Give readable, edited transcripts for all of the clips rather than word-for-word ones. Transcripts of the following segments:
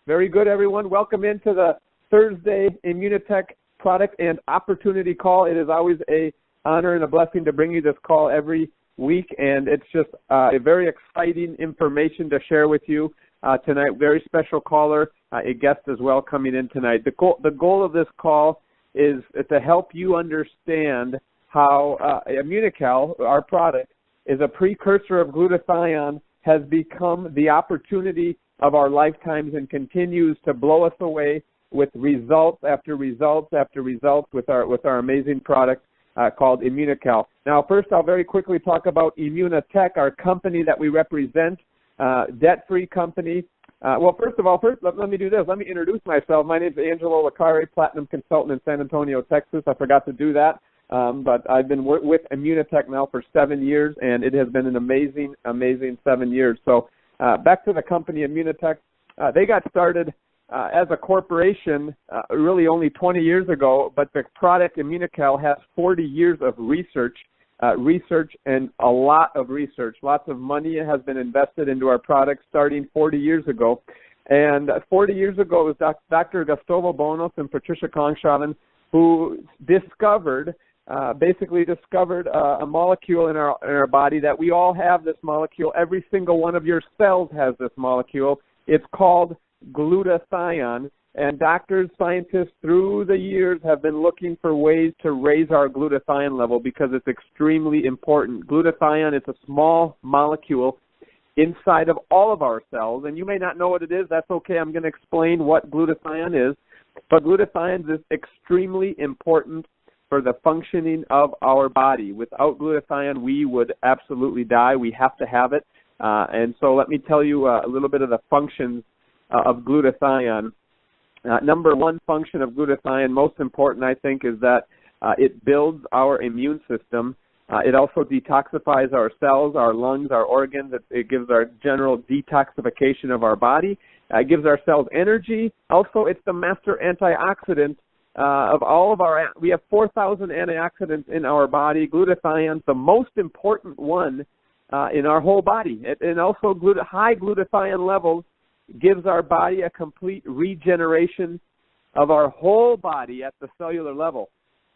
Very good, everyone. Welcome into the Thursday Immunotec product and opportunity call. It is always an honor and a blessing to bring you this call every week, and it's just a very exciting information to share with you tonight. Very special caller, a guest as well coming in tonight. The goal of this call is to help you understand how Immunotec, our product, is a precursor of glutathione, has become the opportunity of our lifetimes and continues to blow us away with results after results after results with our amazing product called Immunotec. Now, first, I'll very quickly talk about Immunotec, our company that we represent, debt-free company. Well, first of all, let me do this. Let me introduce myself. My name is Angelo Licari, Platinum Consultant in San Antonio, Texas. I forgot to do that. But I've been with Immunotec now for 7 years, and it has been an amazing 7 years. So back to the company Immunotec. They got started as a corporation really only 20 years ago, but the product Immunotec has 40 years of research and a lot of research. Lots of money has been invested into our product starting 40 years ago. And 40 years ago, it was Dr. Gustavo Bonos and Patricia Kongshaven who basically discovered a molecule in our body that we all have. This molecule, every single one of your cells has this molecule. It's called glutathione, and doctors, scientists through the years have been looking for ways to raise our glutathione level because it's extremely important. Glutathione is a small molecule inside of all of our cells, and you may not know what it is. That's okay. I'm going to explain what glutathione is, but glutathione is extremely important for the functioning of our body. Without glutathione, we would absolutely die. We have to have it. And so let me tell you a little bit of the functions of glutathione. Number one function of glutathione, most important, I think, is that it builds our immune system. It also detoxifies our cells, our lungs, our organs. It gives our general detoxification of our body. It gives our cells energy. Also, it's the master antioxidant of all of we have 4,000 antioxidants in our body. Glutathione, the most important one in our whole body. And also high glutathione levels gives our body a complete regeneration of our whole body at the cellular level.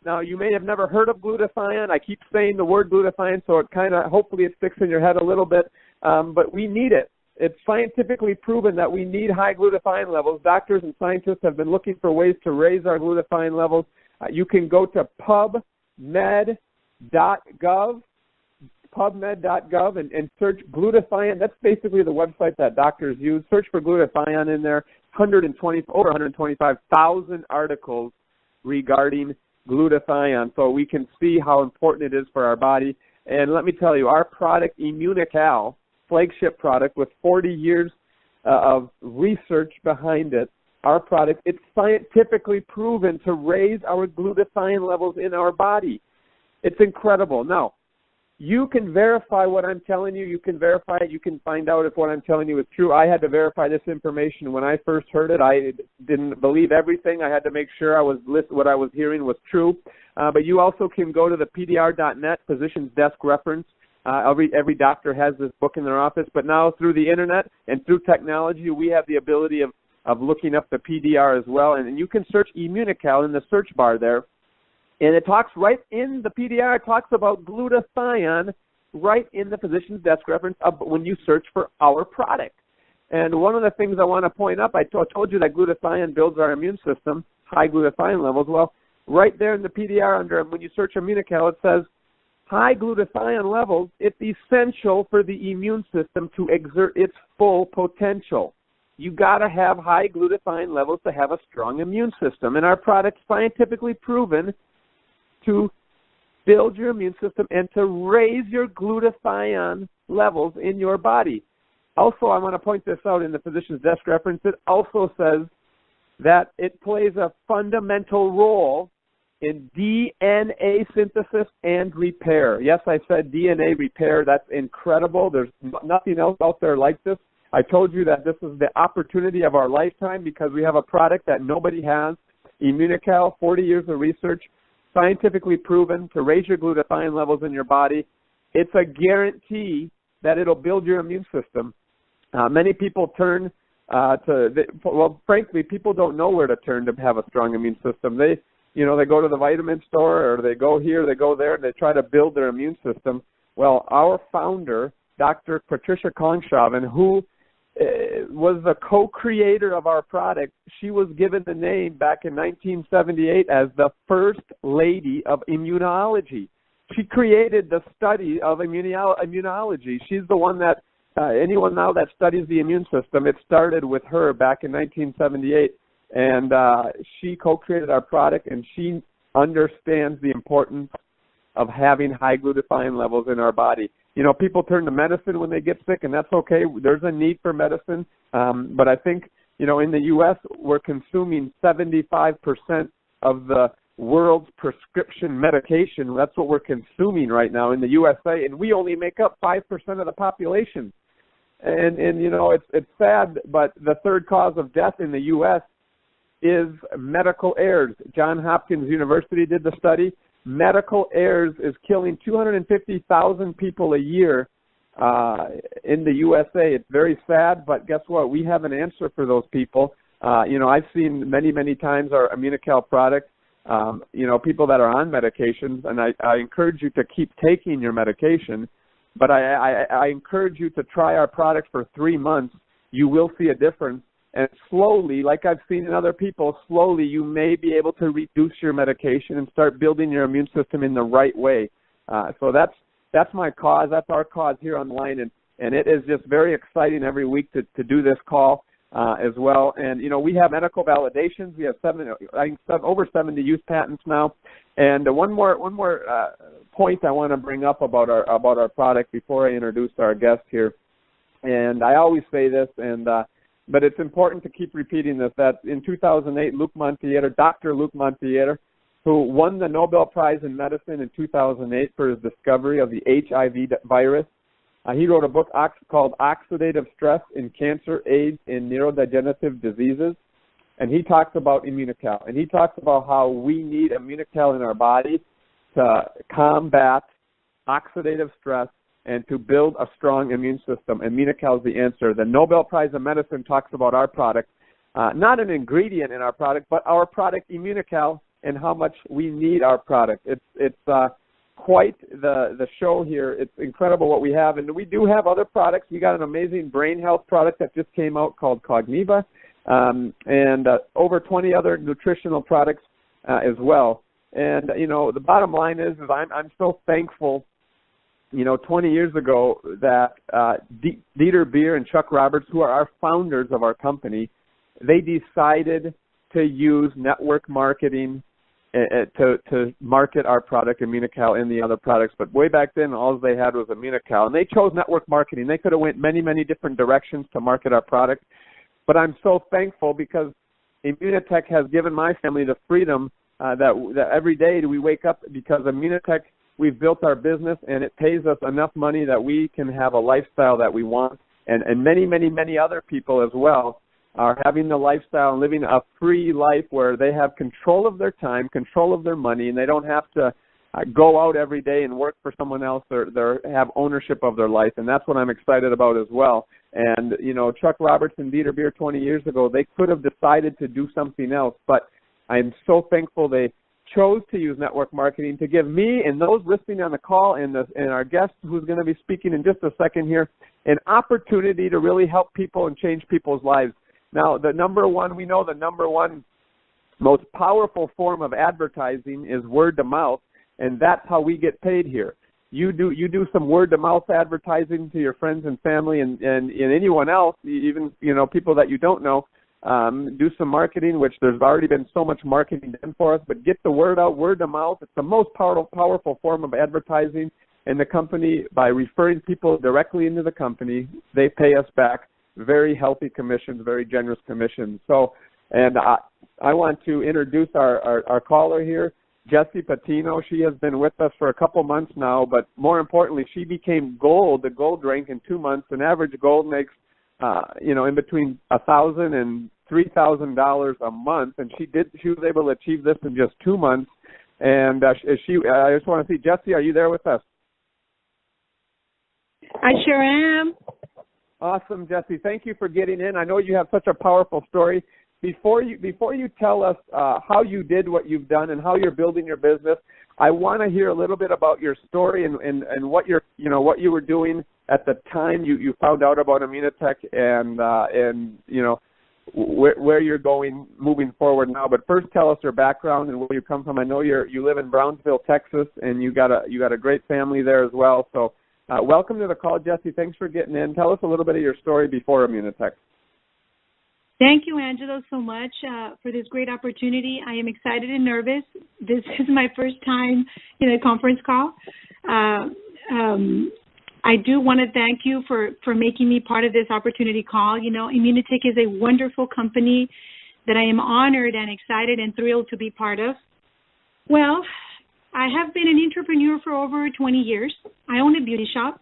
Now, you may have never heard of glutathione. I keep saying the word glutathione, so it hopefully it sticks in your head a little bit, but we need it. It's scientifically proven that we need high glutathione levels. Doctors and scientists have been looking for ways to raise our glutathione levels. You can go to pubmed.gov and search glutathione. That's basically the website that doctors use. Search for glutathione in there. Over 125,000 articles regarding glutathione, so we can see how important it is for our body. And let me tell you, our product, Immunotec, flagship product with 40 years of research behind it, our product, it's scientifically proven to raise our glutathione levels in our body. It's incredible. Now, you can verify what I'm telling you. You can verify it. You can find out if what I'm telling you is true. I had to verify this information when I first heard it. I didn't believe everything. I had to make sure what I was hearing was true. But you also can go to the PDR.net, Physician's Desk Reference. Every doctor has this book in their office. But now through the Internet and through technology, we have the ability of looking up the PDR as well. And you can search Immunotec in the search bar there. And it talks right in the PDR, it talks about glutathione right in the Physician's Desk Reference when you search for our product. And one of the things I want to point up, I told you that glutathione builds our immune system, high glutathione levels. Well, right there in the PDR, when you search Immunotec, it says high glutathione levels, it's essential for the immune system to exert its full potential. You got to have high glutathione levels to have a strong immune system. And our product's scientifically proven to build your immune system and to raise your glutathione levels in your body. Also, I want to point this out in the Physician's Desk Reference. It also says that it plays a fundamental role in DNA synthesis and repair. Yes, I said DNA repair. That's incredible. There's nothing else out there like this. I told you that this is the opportunity of our lifetime because we have a product that nobody has. Immunotec, 40 years of research, scientifically proven to raise your glutathione levels in your body. It's a guarantee that it'll build your immune system. Many people turn Well, frankly, people don't know where to turn to have a strong immune system. They go to the vitamin store, or they go here, they go there, and they try to build their immune system. Well, our founder, Dr. Patricia Kongshaven, who was the co-creator of our product, she was given the name back in 1978 as the first lady of immunology. She created the study of immunology. She's the one that anyone now that studies the immune system, it started with her back in 1978. And she co-created our product, and she understands the importance of having high glutathione levels in our body. People turn to medicine when they get sick, and that's okay. There's a need for medicine. But I think, in the U.S., we're consuming 75% of the world's prescription medication. That's what we're consuming right now in the USA, and we only make up 5% of the population. And it's sad, but the third cause of death in the U.S. is medical errors. Johns Hopkins University did the study. Medical errors is killing 250,000 people a year in the USA. It's very sad, but guess what? We have an answer for those people. I've seen many, many times our Immunocal product, people that are on medications, and I encourage you to keep taking your medication, but I encourage you to try our product for 3 months. You will see a difference. And slowly, like I've seen in other people, slowly you may be able to reduce your medication and start building your immune system in the right way. So that's my cause. That's our cause here online, and it is just very exciting every week to do this call as well. And we have medical validations. We have over 70 use patents now. And one more point I want to bring up about our product before I introduce our guest here. And I always say this, but it's important to keep repeating this, that in 2008, Dr. Luc Montagnier, who won the Nobel Prize in Medicine in 2008 for his discovery of the HIV virus, he wrote a book called Oxidative Stress in Cancer, AIDS, and Neurodegenerative Diseases, and he talks about Immunocal, and he talks about how we need Immunocal in our body to combat oxidative stress and to build a strong immune system. Immunocal is the answer. The Nobel Prize in Medicine talks about our product, not an ingredient in our product, but our product Immunocal and how much we need our product. It's quite the show here. It's incredible what we have, and we do have other products. We got an amazing brain health product that just came out called Cogniva, and over 20 other nutritional products as well. And the bottom line is I'm so thankful. 20 years ago that Dieter Beer and Chuck Roberts, who are our founders of our company, they decided to use network marketing to market our product, Immunocal, and the other products. But way back then, all they had was Immunocal. And they chose network marketing. They could have went many, many different directions to market our product. But I'm so thankful because Immunotec has given my family the freedom that every day we wake up, because Immunotec, we've built our business, and it pays us enough money that we can have a lifestyle that we want. And many, many, many other people as well are having the lifestyle and living a free life where they have control of their time, control of their money, and they don't have to go out every day and work for someone else. They have ownership of their life, and that's what I'm excited about as well. And, Chuck Roberts and Dieter Beer 20 years ago, they could have decided to do something else, but I'm so thankful they chose to use network marketing to give me and those listening on the call and our guest who's going to be speaking in just a second here an opportunity to really help people and change people's lives. Now, we know the number one most powerful form of advertising is word of mouth, and that's how we get paid here. You do some word of mouth advertising to your friends and family and anyone else, even people that you don't know. Do some marketing, which there's already been so much marketing done for us, but get the word out, word of mouth. It's the most powerful form of advertising, and the company, by referring people directly into the company, they pay us back very healthy commissions, very generous commissions. So, and I want to introduce our caller here, Yesi Patino. She has been with us for a couple months now, but more importantly, she became the gold rank in 2 months. An average gold makes in between $1,000 and $3,000 a month, and she was able to achieve this in just 2 months. And I just want to see, Yesi, are you there with us? I sure am. Awesome, Jesse. Thank you for getting in. I know you have such a powerful story. Before you tell us how you did what you've done and how you're building your business, I want to hear a little bit about your story and what what you were doing at the time you found out about Immunotec and where you're going moving forward now. But first, tell us your background and where you come from. I know you live in Brownsville, Texas, and you got a great family there as well. So, welcome to the call, Jesse. Thanks for getting in. Tell us a little bit of your story before Immunotec. Thank you, Angelo, so much for this great opportunity. I am excited and nervous. This is my first time in a conference call. I do want to thank you for making me part of this opportunity call. Immunotec is a wonderful company that I am honored and excited and thrilled to be part of. Well, I have been an entrepreneur for over 20 years. I own a beauty shop.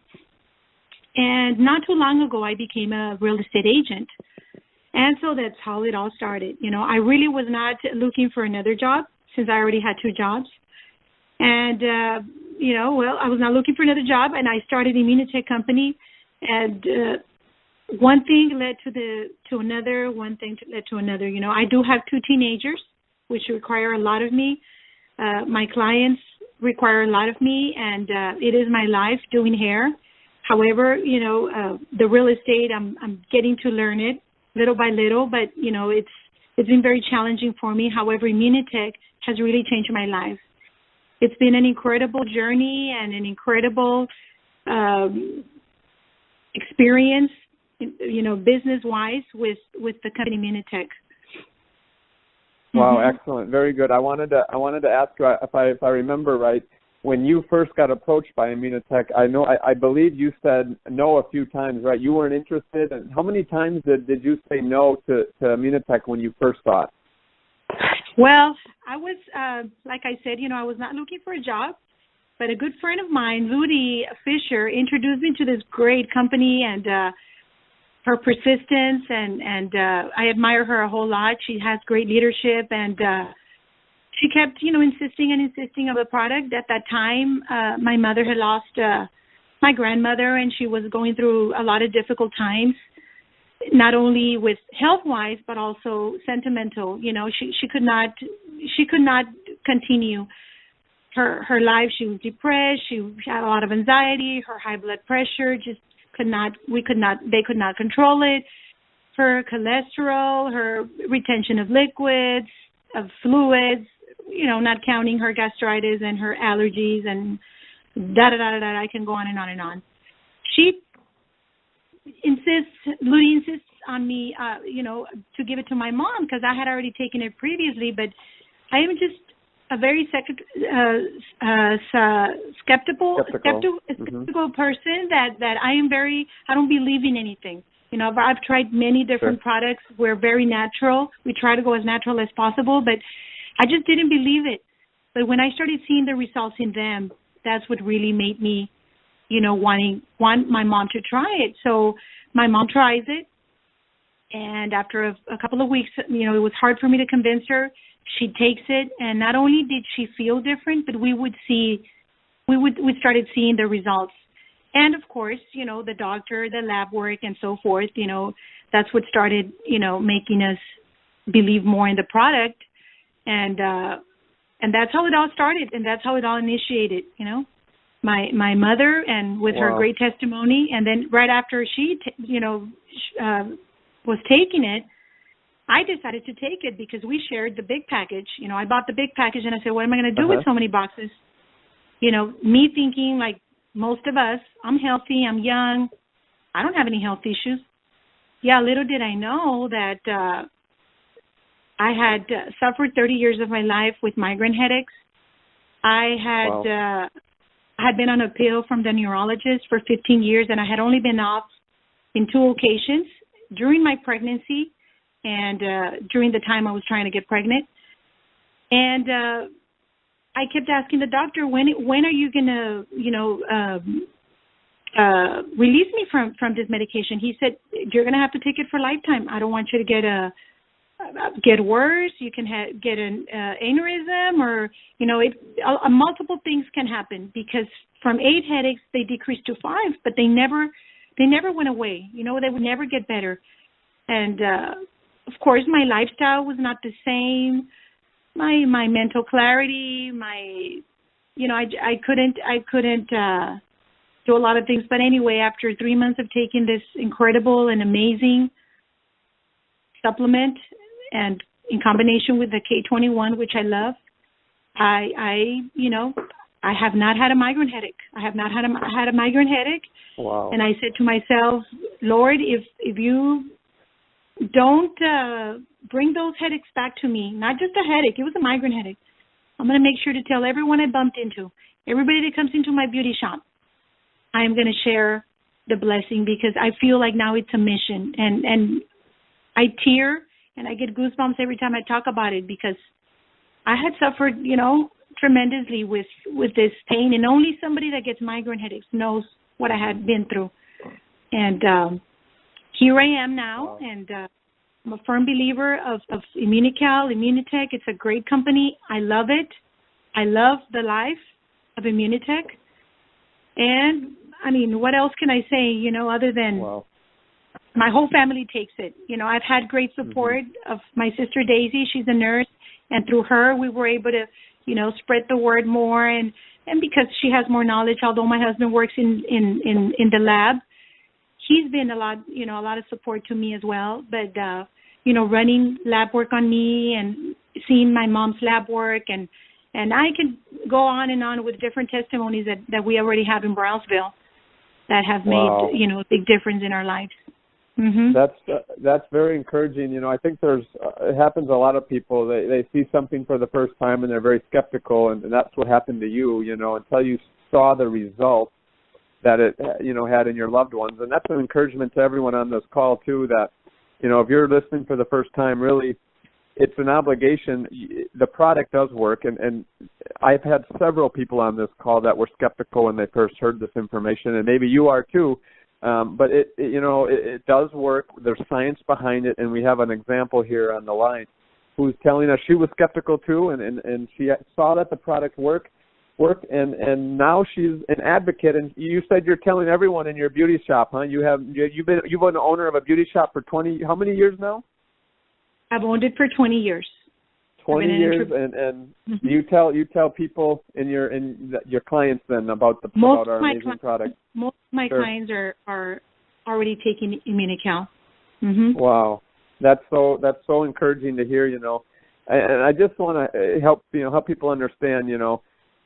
And not too long ago, I became a real estate agent. And so that's how it all started. I really was not looking for another job since I already had 2 jobs. And, I was not looking for another job, and I started Immunotec company. And one thing led to another, one thing led to another. I do have 2 teenagers, which require a lot of me. My clients require a lot of me, and it is my life doing hair. However, the real estate, I'm getting to learn it little by little, but it's been very challenging for me. However, Immunotec has really changed my life. It's been an incredible journey and an incredible experience, business-wise with the company Immunotec. Wow, excellent, very good. I wanted to ask you if I remember right. When you first got approached by Immunotec, I believe you said no a few times, right? You weren't interested. And how many times did you say no to Immunotec when you first saw it? Well, I was, like I said, I was not looking for a job, but a good friend of mine, Ludy Fisher, introduced me to this great company and her persistence, and I admire her a whole lot. She has great leadership, and she kept, insisting of a product. At that time, my mother had lost my grandmother, and she was going through a lot of difficult times, not only with health-wise, but also sentimental. She could not continue her life. She was depressed. She had a lot of anxiety. Her high blood pressure they could not control it. Her cholesterol, her retention of liquids, of fluids, not counting her gastritis and her allergies and I can go on and on and on. Ludy insists on me, to give it to my mom because I had already taken it previously, but I am just a very skeptical person that I don't believe in anything. I've tried many different products. We're very natural. We try to go as natural as possible, but I just didn't believe it. But when I started seeing the results in them, that's what really made me, want my mom to try it. So my mom tries it, and after a couple of weeks, it was hard for me to convince her. She takes it, and not only did she feel different, but we started seeing the results. And of course, the doctor, the lab work, and so forth. That's what started, making us believe more in the product, and that's how it all started, and that's how it all initiated. My mother, and with her great testimony, and then right after she, was taking it, I decided to take it because we shared the big package. I bought the big package, and I said, what am I going to do with so many boxes? Me thinking like most of us, I'm healthy, I'm young, I don't have any health issues. Yeah, little did I know that I had suffered 30 years of my life with migraine headaches. I had been on a pill from the neurologist for 15 years, and I had only been off in 2 occasions during my pregnancy and during the time I was trying to get pregnant. And I kept asking the doctor, when are you going to, release me from this medication? He said, you're going to have to take it for a lifetime. I don't want you to get worse. You can get an aneurysm, or multiple things can happen, because from 8 headaches they decreased to 5, but they never They never went away. You know, they would never get better. And, of course, my lifestyle was not the same. My mental clarity, I couldn't do a lot of things. But anyway, after 3 months of taking this incredible and amazing supplement, and in combination with the K21, which I love, I have not had a migraine headache. I have not had a migraine headache. Wow. And I said to myself, Lord, if you don't bring those headaches back to me, not just a headache, it was a migraine headache, I'm going to make sure to tell everyone I bumped into, everybody that comes into my beauty shop, I'm going to share the blessing, because I feel like now it's a mission. And I tear and I get goosebumps every time I talk about it, because I had suffered, tremendously with this pain, and only somebody that gets migraine headaches knows what I had been through. And here I am now, and I'm a firm believer of Immunotec. It's a great company. I love it. I love the life of Immunotec. And, I mean, what else can I say, other than my whole family takes it. I've had great support of my sister Daisy. She's a nurse, and through her we were able to, spread the word more, and because she has more knowledge, although my husband works in the lab, he's been a lot of support to me as well. But running lab work on me and seeing my mom's lab work, and I can go on and on with different testimonies that we already have in Brownsville that have made a big difference in our lives. Mm-hmm. That's very encouraging. I think it happens to a lot of people. They see something for the first time and they're very skeptical, and that's what happened to you. Until you saw the results that it had in your loved ones, and that's an encouragement to everyone on this call too. That if you're listening for the first time, really, it's an obligation. The product does work, and I've had several people on this call that were skeptical when they first heard this information, and maybe you are too. But it does work. There's science behind it, and we have an example here on the line who's telling us she was skeptical too, and she saw that the product worked, and now she's an advocate. And you said you're telling everyone in your beauty shop, huh? You've been the owner of a beauty shop for how many years now? I've owned it for 20 years. 20 years, and you tell people in your clients then about our amazing product. Most of my clients are already taking Immunotec. Mm-hmm. Wow, that's so encouraging to hear. And I just want to help people understand.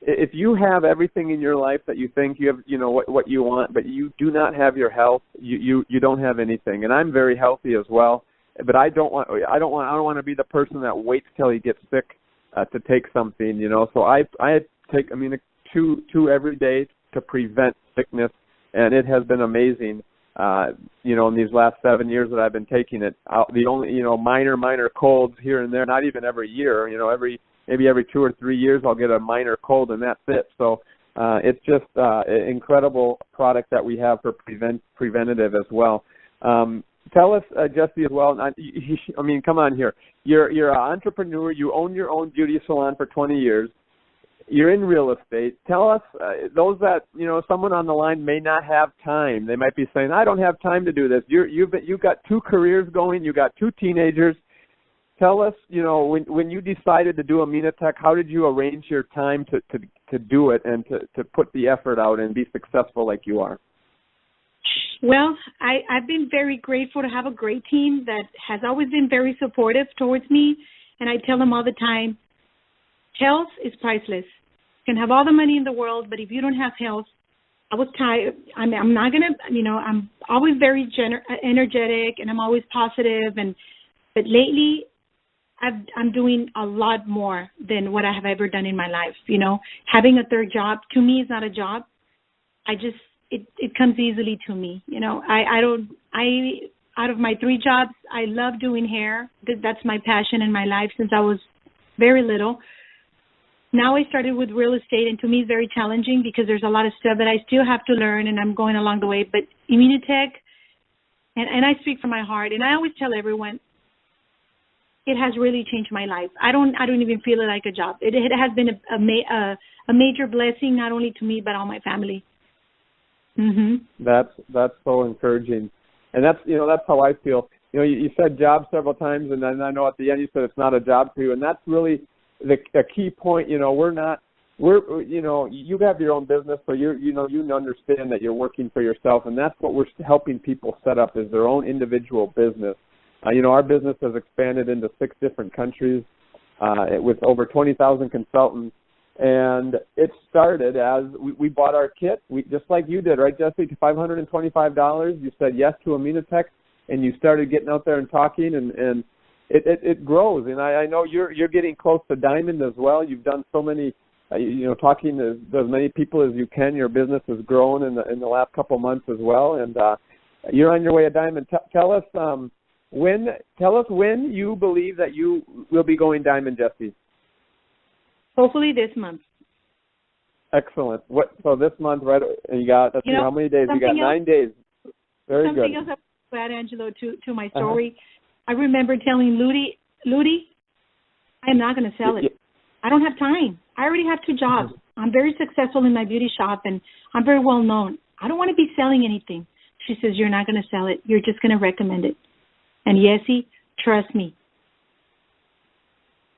If you have everything in your life that you think you have, what you want, but you do not have your health, you don't have anything. And I'm very healthy as well. But I don't want to be the person that waits till he gets sick to take something, So I take two every day to prevent sickness, and it has been amazing. In these last 7 years that I've been taking it, the only minor colds here and there, not even every year, maybe every 2 or 3 years I'll get a minor cold, and that's it. So it's just an incredible product that we have for preventative as well. Tell us, Yesi, as well. Come on here. You're an entrepreneur. You own your own beauty salon for 20 years. You're in real estate. Tell us, those that someone on the line may not have time. They might be saying, "I don't have time to do this." You've got 2 careers going. You got 2 teenagers. Tell us, when you decided to do Immunotec, how did you arrange your time to do it and to put the effort out and be successful like you are? Well, I've been very grateful to have a great team that has always been very supportive towards me, and I tell them all the time, health is priceless. You can have all the money in the world, but if you don't have health, I was tired. I'm not going to, I'm always very energetic, and I'm always positive, but lately I'm doing a lot more than what I have ever done in my life. Having a third job, to me, is not a job. It comes easily to me. Out of my 3 jobs, I love doing hair. That's my passion in my life since I was very little. Now I started with real estate, and to me it's very challenging because there's a lot of stuff that I still have to learn, and I'm going along the way. But Immunotec, and I speak from my heart, and I always tell everyone, it has really changed my life. I don't even feel it like a job. It has been a major blessing, not only to me but all my family. That's so encouraging, and that's how I feel. You said job several times, and then I know at the end you said it's not a job for you, and that's really a key point. You have your own business, so you understand that you're working for yourself, and that's what we're helping people set up is their own individual business. Our business has expanded into 6 different countries with over 20,000 consultants, and it started as we bought our kit, just like you did, right, Jesse? $525. You said yes to Immunotec, and you started getting out there and talking, and it grows. And I know you're getting close to diamond as well. You've done so many. Talking to as many people as you can. Your business has grown in the last couple of months as well, and you're on your way to diamond. Tell us when you believe that you will be going diamond, Jesse. Hopefully this month. Excellent. So this month, right? You got how many days? You got 9 days. Very good. Something else I want to add, Angelo, to my story. I remember telling Ludi, I'm not going to sell it. I don't have time. I already have 2 jobs. I'm very successful in my beauty shop, and I'm very well known. I don't want to be selling anything. She says, you're not going to sell it. You're just going to recommend it. And Yesi, trust me,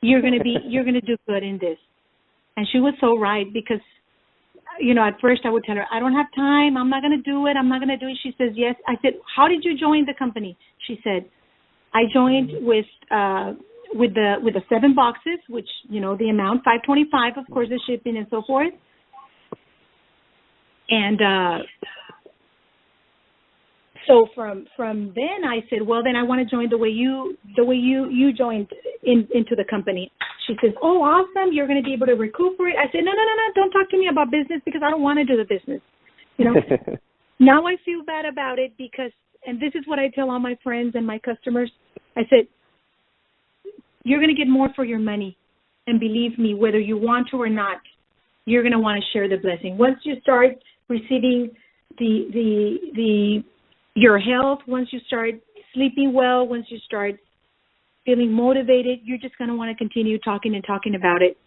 you're going to do good in this. And she was so right because, at first I would tell her, I don't have time. I'm not going to do it. I'm not going to do it. She says, yes. I said, how did you join the company? She said, I joined with the 7 boxes, which, the amount, $525, of course, the shipping and so forth. And so from then I said, well, then I want to join the way you joined into the company. She says, oh, awesome. You're going to be able to recuperate. I said, no. Don't talk to me about business because I don't want to do the business. Now I feel bad about it because, and this is what I tell all my friends and my customers. I said, you're going to get more for your money. And believe me, whether you want to or not, you're going to want to share the blessing. Once you start receiving your health, once you start sleeping well, once you start feeling motivated, you're just going to want to continue talking about it.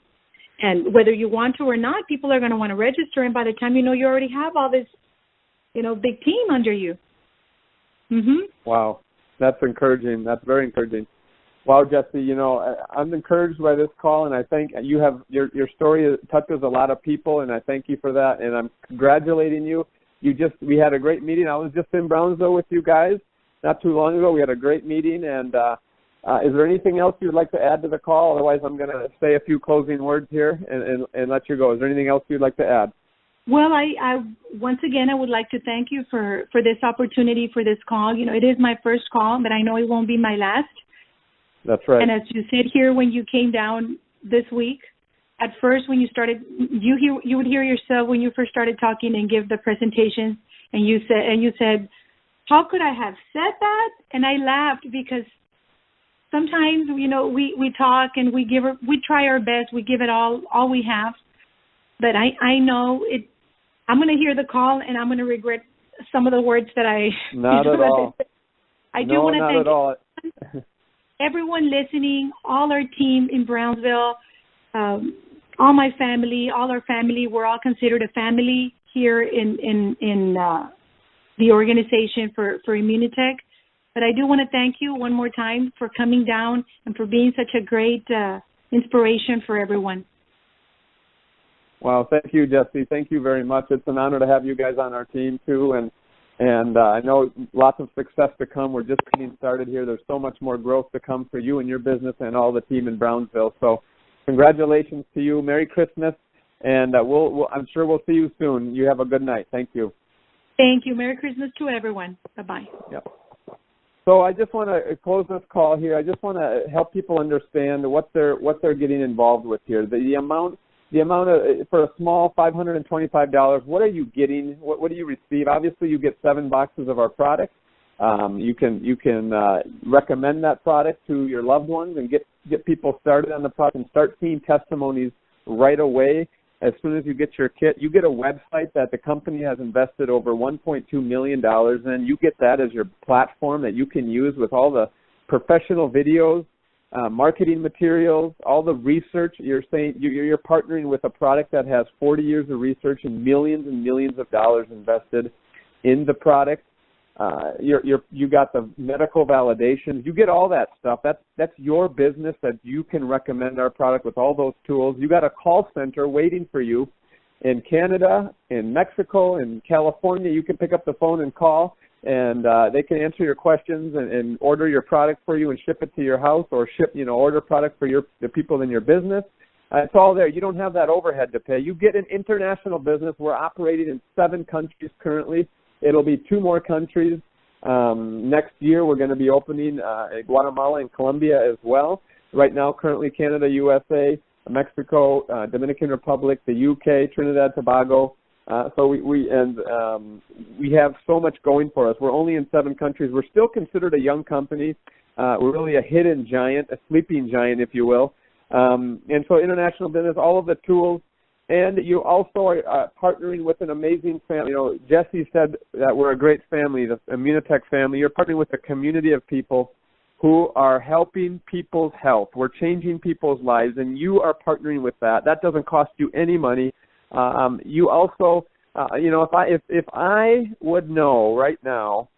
And whether you want to or not, people are going to want to register. And by the time you already have all this, big team under you. Wow. That's encouraging. That's very encouraging. Wow, Jesse, I'm encouraged by this call, and I think you have your story touches a lot of people, and I thank you for that, and I'm congratulating you. We had a great meeting. I was just in Brownsville with you guys not too long ago. We had a great meeting, and is there anything else you'd like to add to the call? Otherwise, I'm going to say a few closing words here and let you go. Is there anything else you'd like to add? Well, I once again, I would like to thank you for this opportunity, for this call. It is my first call, but I know it won't be my last. That's right. And as you said here, when you came down this week, at first when you started, you would hear yourself when you first started talking and give the presentations, and you said, how could I have said that? And I laughed because sometimes we talk and we try our best, we give it all we have, but I know it. I'm going to hear the call and I'm going to regret some of the words that I. Not at all. I do want to thank at all. everyone listening, all our team in Brownsville, all my family, all our family. We're all considered a family here in the organization for Immunotec. But I do want to thank you one more time for coming down and for being such a great inspiration for everyone. Well, thank you, Jesse. Thank you very much. It's an honor to have you guys on our team too, and I know lots of success to come. We're just getting started here. There's so much more growth to come for you and your business and all the team in Brownsville. So congratulations to you. Merry Christmas, and I'm sure we'll see you soon. You have a good night. Thank you. Thank you. Merry Christmas to everyone. Bye-bye. Yep. So I just want to close this call here. I just want to help people understand what they're getting involved with here. The amount of, for a small $525, what are you getting? What do you receive? Obviously, you get 7 boxes of our product. You can recommend that product to your loved ones and get people started on the product and start seeing testimonies right away. As soon as you get your kit, you get a website that the company has invested over $1.2 million in. You get that as your platform that you can use with all the professional videos, marketing materials, all the research. You're saying you're partnering with a product that has 40 years of research and millions of dollars invested. in the product. You got the medical validation. You get all that stuff. That's your business, that you can recommend our product with all those tools. You got a call center waiting for you in Canada, in Mexico, in California. You can pick up the phone and call, and they can answer your questions and order your product for you and ship it to your house, or order product for the people in your business. It's all there. You don't have that overhead to pay. You get an international business. We're operating in 7 countries currently. It'll be 2 more countries. Next year, we're going to be opening Guatemala and Colombia as well. Right now, currently Canada, USA, Mexico, Dominican Republic, the UK, Trinidad, Tobago. So we have so much going for us. We're only in 7 countries. We're still considered a young company. We're really a hidden giant, a sleeping giant, if you will. And so international business, all of the tools. And you also are partnering with an amazing family. Jesse said that we're a great family, the Immunotec family. You're partnering with a community of people who are helping people's health. We're changing people's lives, and you are partnering with that. That doesn't cost you any money. You also, if I would know right now,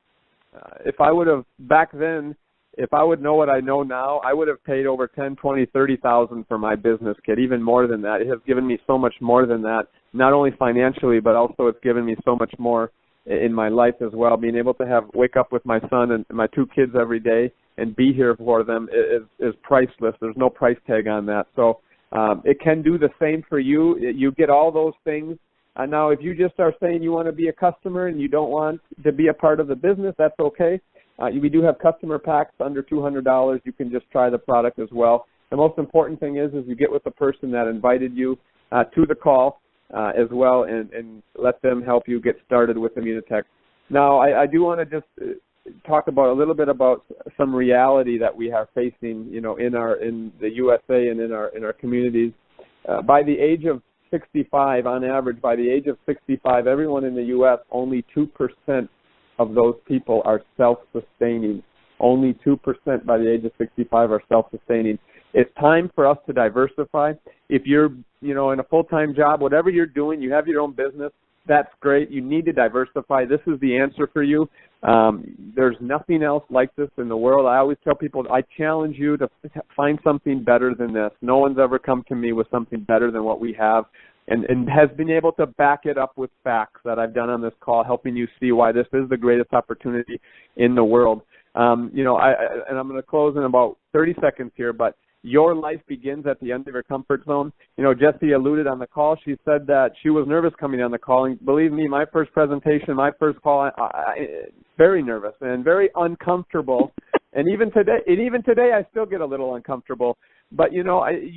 if I would have back then, if I would know what I know now, I would have paid over $10,000, $20,000, $30,000 for my business kit, even more than that. It has given me so much more than that, not only financially, but also it's given me so much more in my life as well. Being able to wake up with my son and my 2 kids every day and be here for them is priceless. There's no price tag on that. So it can do the same for you. You get all those things. Now, if you just are saying you want to be a customer and you don't want to be a part of the business, that's okay. We do have customer packs under $200. You can just try the product as well. The most important thing is you get with the person that invited you to the call as well, and let them help you get started with Immunotec. Now, I do want to just talk about a little bit about some reality that we are facing, in the USA and in our communities. By the age of 65, on average, by the age of 65, everyone in the U.S., only 2% of those people are self-sustaining. Only 2% by the age of 65 are self-sustaining. It's time for us to diversify. If you're, in a full-time job, whatever you're doing, you have your own business, that's great. You need to diversify. This is the answer for you. There's nothing else like this in the world. I always tell people, I challenge you to find something better than this. No one's ever come to me with something better than what we have, and has been able to back it up with facts that I've done on this call, helping you see why this is the greatest opportunity in the world. And I'm going to close in about 30 seconds here, but your life begins at the end of your comfort zone. Jessie alluded on the call. She said that she was nervous coming on the call. And believe me, my first presentation, my first call, I very nervous and very uncomfortable. And even today, I still get a little uncomfortable. But, you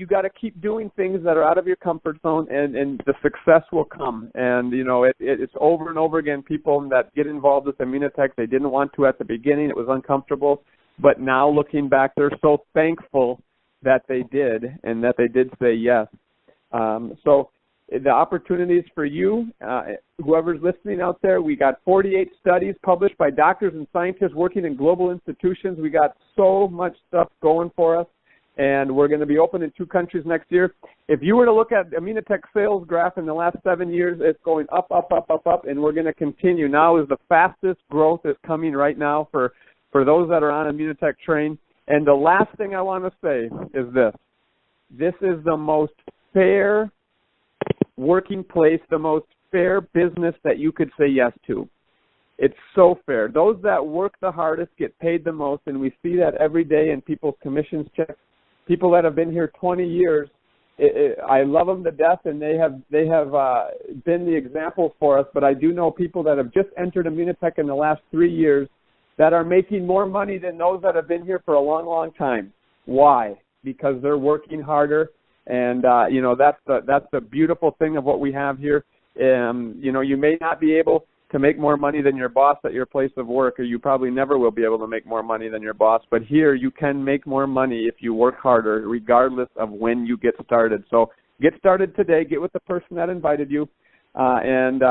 got to keep doing things that are out of your comfort zone, and the success will come. And, it's over and over again, people that get involved with Immunotec, they didn't want to at the beginning. It was uncomfortable. But now looking back, they're so thankful that they did, and that they did say yes. So the opportunities for you, whoever's listening out there, we got 48 studies published by doctors and scientists working in global institutions. We got so much stuff going for us, and we're going to be open in 2 countries next year. If you were to look at Immunotec sales graph in the last 7 years, it's going up, up, up, up, up, and we're going to continue. Now is the fastest growth is coming right now for those that are on Immunotec train. And the last thing I want to say is this. This is the most fair working place, the most fair business that you could say yes to. It's so fair. Those that work the hardest get paid the most, and we see that every day in people's commissions checks. People that have been here 20 years, I love them to death, and they have been the example for us, but I do know people that have just entered Immunotec in the last 3 years that are making more money than those that have been here for a long, long time. Why? Because they're working harder, and that's the beautiful thing of what we have here. You may not be able to make more money than your boss at your place of work, or you probably never will be able to make more money than your boss, but here you can make more money if you work harder, regardless of when you get started. So get started today. Get with the person that invited you, and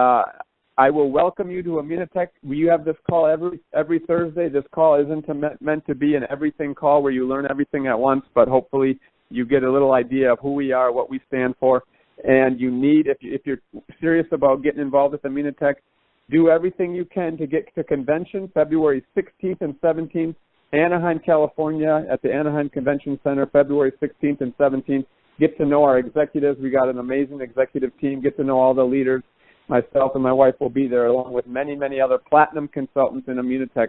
I will welcome you to Immunotec. We have this call every Thursday. This call isn't meant to be an everything call where you learn everything at once, but hopefully you get a little idea of who we are, what we stand for. And you need, if you're serious about getting involved with Immunotec, Do everything you can to get to convention February 16th and 17th, Anaheim, California, at the Anaheim Convention Center, February 16th and 17th. Get to know our executives. We got an amazing executive team. Get to know all the leaders. Myself and my wife will be there, along with many, many other platinum consultants in Immunotec.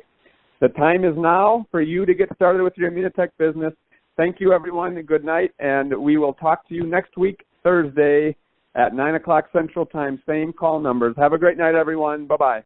The time is now for you to get started with your Immunotec business. Thank you, everyone, and good night. And we will talk to you next week, Thursday, at 9 o'clock Central Time. Same call numbers. Have a great night, everyone. Bye-bye.